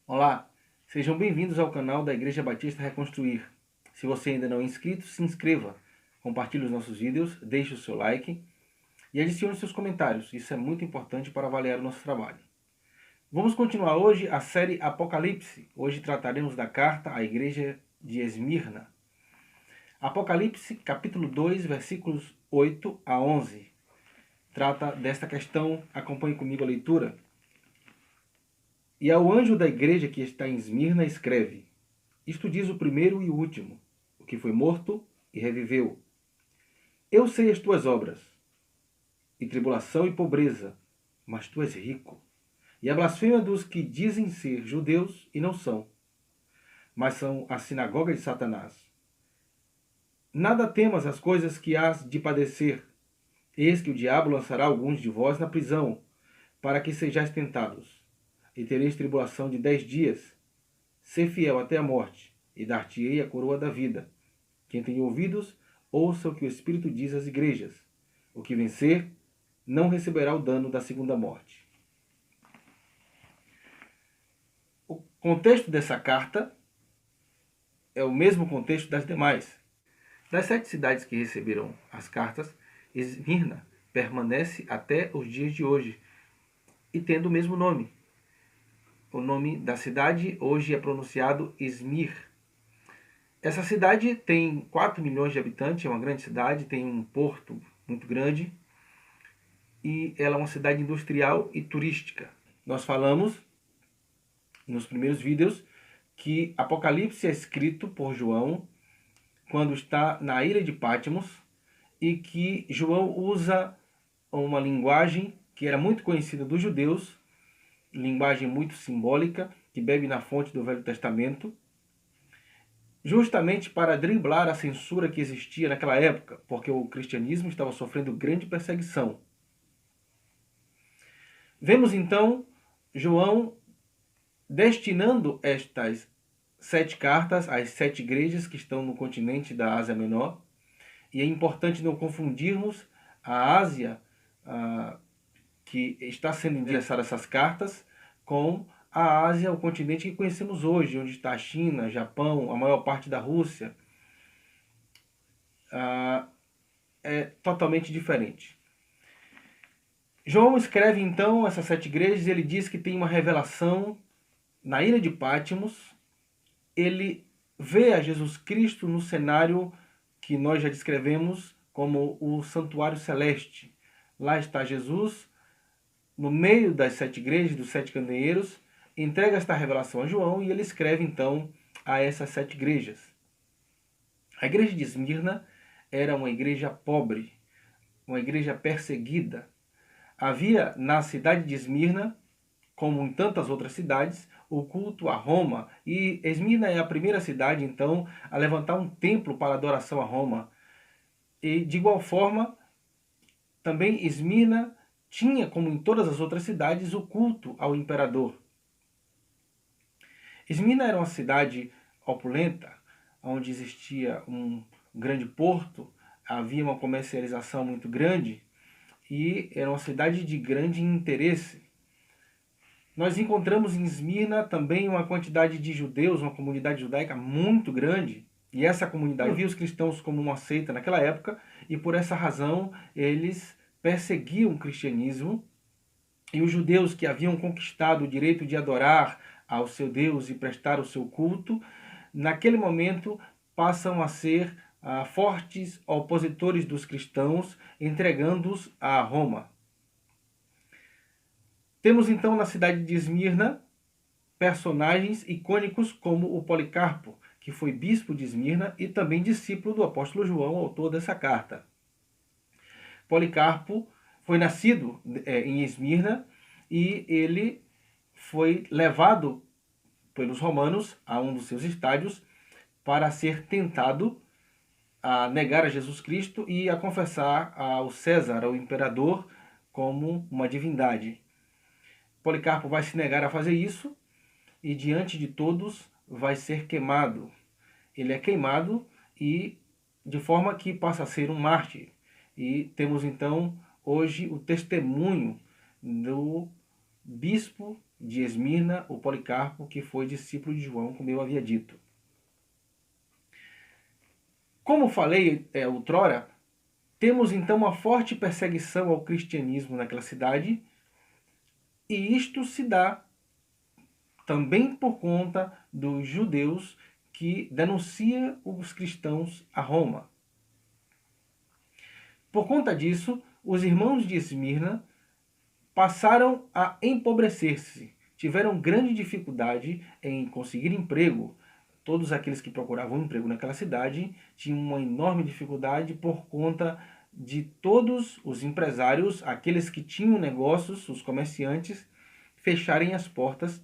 Olá, sejam bem-vindos ao canal da Igreja Batista Reconstruir. Se você ainda não é inscrito, se inscreva, compartilhe os nossos vídeos, deixe o seu like e adicione seus comentários. Isso é muito importante para avaliar o nosso trabalho. Vamos continuar hoje a série Apocalipse. Hoje trataremos da carta à Igreja de Esmirna. Apocalipse, capítulo 2, versículos 8 a 11. Trata desta questão, acompanhe comigo a leitura. E ao anjo da igreja que está em Esmirna escreve: Isto diz o primeiro e o último, o que foi morto e reviveu. Eu sei as tuas obras, e tribulação e pobreza, mas tu és rico. E a blasfêmia dos que dizem ser judeus e não são, mas são a sinagoga de Satanás. Nada temas as coisas que hás de padecer. Eis que o diabo lançará alguns de vós na prisão, para que sejais tentados. E tereis tribulação de 10 dias. Sê fiel até a morte, e dar-te-ei a coroa da vida. Quem tem ouvidos, ouça o que o Espírito diz às igrejas. O que vencer, não receberá o dano da segunda morte. O contexto dessa carta é o mesmo contexto das demais. Das 7 cidades que receberam as cartas, Esmirna permanece até os dias de hoje e tendo o mesmo nome. O nome da cidade hoje é pronunciado Esmir. Essa cidade tem 4 milhões de habitantes, é uma grande cidade, tem um porto muito grande e ela é uma cidade industrial e turística. Nós falamos nos primeiros vídeos que Apocalipse é escrito por João quando está na ilha de Patmos e que João usa uma linguagem que era muito conhecida dos judeus, linguagem muito simbólica, que bebe na fonte do Velho Testamento, justamente para driblar a censura que existia naquela época, porque o cristianismo estava sofrendo grande perseguição. Vemos então João destinando estas 7 cartas às 7 igrejas que estão no continente da Ásia Menor. E é importante não confundirmos a Ásia, que está sendo endereçada essas cartas, com a Ásia, o continente que conhecemos hoje, onde está a China, Japão, a maior parte da Rússia. É totalmente diferente. João escreve então essas 7 igrejas e ele diz que tem uma revelação na ilha de Patmos. Ele vê a Jesus Cristo no cenário que nós já descrevemos como o santuário celeste. Lá está Jesus, no meio das 7 igrejas, dos 7 candeeiros, entrega esta revelação a João e ele escreve então a essas 7 igrejas. A igreja de Esmirna era uma igreja pobre, uma igreja perseguida. Havia na cidade de Esmirna, como em tantas outras cidades, o culto a Roma. E Esmirna é a primeira cidade, então, a levantar um templo para adoração a Roma. E, de igual forma, também Esmirna tinha, como em todas as outras cidades, o culto ao imperador. Esmirna era uma cidade opulenta, onde existia um grande porto, havia uma comercialização muito grande e era uma cidade de grande interesse. Nós encontramos em Esmirna também uma quantidade de judeus, uma comunidade judaica muito grande, e essa comunidade via os cristãos como uma seita naquela época, e por essa razão eles perseguiam o cristianismo, e os judeus que haviam conquistado o direito de adorar ao seu Deus e prestar o seu culto, naquele momento passam a ser fortes opositores dos cristãos, entregando-os a Roma. Temos então na cidade de Esmirna personagens icônicos como o Policarpo, que foi bispo de Esmirna e também discípulo do apóstolo João, autor dessa carta. Policarpo foi nascido em Esmirna e ele foi levado pelos romanos a um dos seus estádios para ser tentado a negar a Jesus Cristo e a confessar ao César, ao imperador, como uma divindade. Policarpo vai se negar a fazer isso e diante de todos vai ser queimado. Ele é queimado e de forma que passa a ser um mártir. E temos então hoje o testemunho do bispo de Esmirna, o Policarpo, que foi discípulo de João, como eu havia dito. Como falei outrora, temos então uma forte perseguição ao cristianismo naquela cidade, e isto se dá também por conta dos judeus que denunciam os cristãos a Roma. Por conta disso, os irmãos de Esmirna passaram a empobrecer-se, tiveram grande dificuldade em conseguir emprego. Todos aqueles que procuravam emprego naquela cidade tinham uma enorme dificuldade por conta de todos os empresários, aqueles que tinham negócios, os comerciantes, fecharem as portas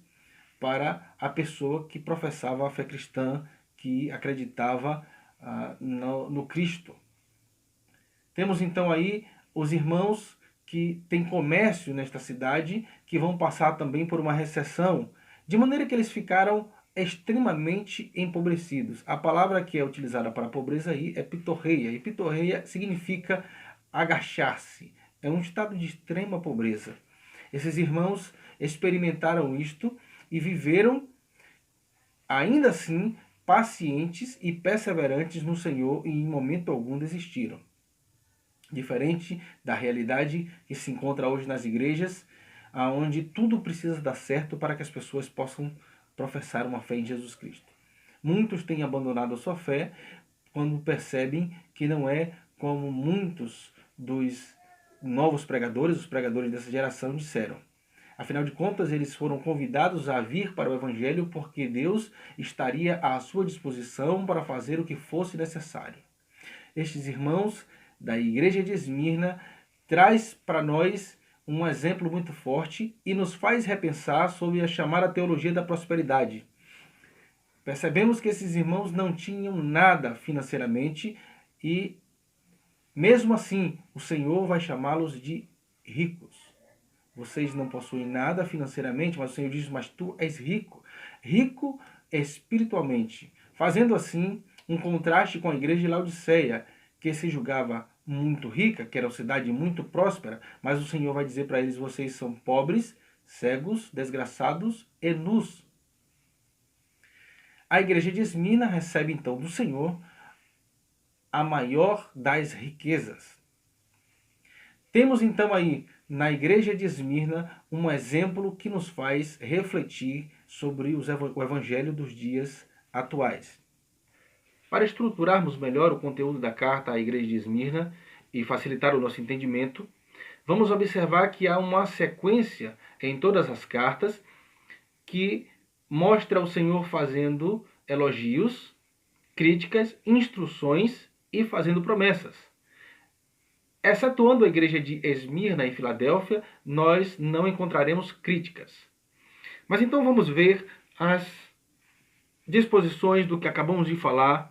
para a pessoa que professava a fé cristã, que acreditava no Cristo. Temos então aí os irmãos que têm comércio nesta cidade, que vão passar também por uma recessão, de maneira que eles ficaram extremamente empobrecidos. A palavra que é utilizada para pobreza aí é pitorreia, e pitorreia significa agachar-se. É um estado de extrema pobreza. Esses irmãos experimentaram isto e viveram, ainda assim, pacientes e perseverantes no Senhor, e em momento algum desistiram. Diferente da realidade que se encontra hoje nas igrejas, onde tudo precisa dar certo para que as pessoas possam professar uma fé em Jesus Cristo. Muitos têm abandonado a sua fé quando percebem que não é como muitos dos novos pregadores, os pregadores dessa geração, disseram. Afinal de contas, eles foram convidados a vir para o Evangelho porque Deus estaria à sua disposição para fazer o que fosse necessário. Estes irmãos da igreja de Esmirna traz para nós um exemplo muito forte e nos faz repensar sobre a chamada teologia da prosperidade. Percebemos que esses irmãos não tinham nada financeiramente e, mesmo assim, o Senhor vai chamá-los de ricos. Vocês não possuem nada financeiramente, mas o Senhor diz, mas tu és rico. Rico espiritualmente. Fazendo assim um contraste com a igreja de Laodiceia, que se julgava muito rica, que era uma cidade muito próspera, mas o Senhor vai dizer para eles, vocês são pobres, cegos, desgraçados e nus. A igreja de Esmirna recebe então do Senhor a maior das riquezas. Temos então aí na igreja de Esmirna um exemplo que nos faz refletir sobre o evangelho dos dias atuais. Para estruturarmos melhor o conteúdo da carta à igreja de Esmirna e facilitar o nosso entendimento, vamos observar que há uma sequência em todas as cartas que mostra o Senhor fazendo elogios, críticas, instruções e fazendo promessas. Excetuando a igreja de Esmirna e Filadélfia, nós não encontraremos críticas. Mas então vamos ver as disposições do que acabamos de falar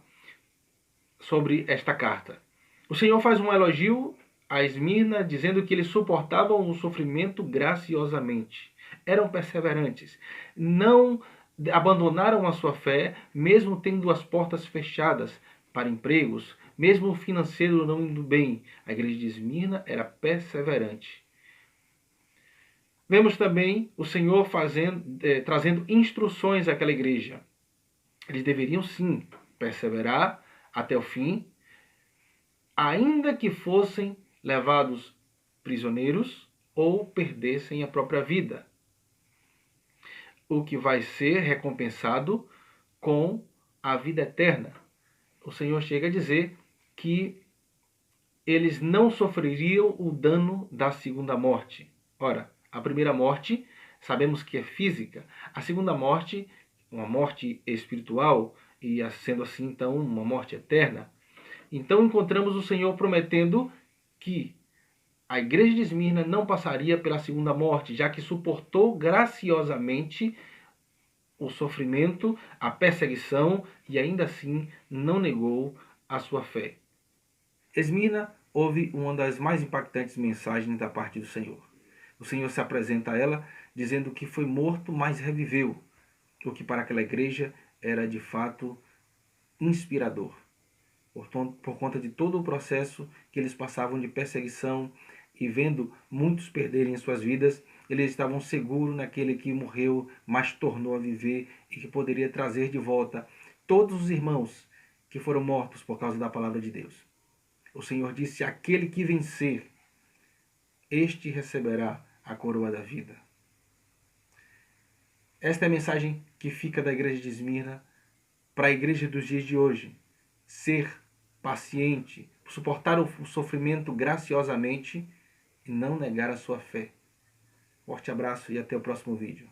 sobre esta carta. O Senhor faz um elogio a Esmirna, dizendo que eles suportavam o sofrimento graciosamente. Eram perseverantes. Não abandonaram a sua fé, mesmo tendo as portas fechadas para empregos, mesmo o financeiro não indo bem. A igreja de Esmirna era perseverante. Vemos também o Senhor trazendo instruções àquela igreja. Eles deveriam sim perseverar até o fim, ainda que fossem levados prisioneiros ou perdessem a própria vida, o que vai ser recompensado com a vida eterna. O Senhor chega a dizer que eles não sofreriam o dano da segunda morte. Ora, a primeira morte sabemos que é física. A segunda morte, uma morte espiritual, e sendo assim então uma morte eterna. Então encontramos o Senhor prometendo que a igreja de Esmirna não passaria pela segunda morte, já que suportou graciosamente o sofrimento, a perseguição e ainda assim não negou a sua fé. Esmirna ouve uma das mais impactantes mensagens da parte do Senhor. O Senhor se apresenta a ela dizendo que foi morto, mas reviveu, o que para aquela igreja era de fato inspirador. Por conta de todo o processo que eles passavam de perseguição e vendo muitos perderem suas vidas, eles estavam seguros naquele que morreu, mas tornou a viver e que poderia trazer de volta todos os irmãos que foram mortos por causa da palavra de Deus. O Senhor disse: aquele que vencer, este receberá a coroa da vida. Esta é a mensagem que fica da igreja de Esmirna para a igreja dos dias de hoje. Ser paciente, suportar o sofrimento graciosamente e não negar a sua fé. Forte abraço e até o próximo vídeo.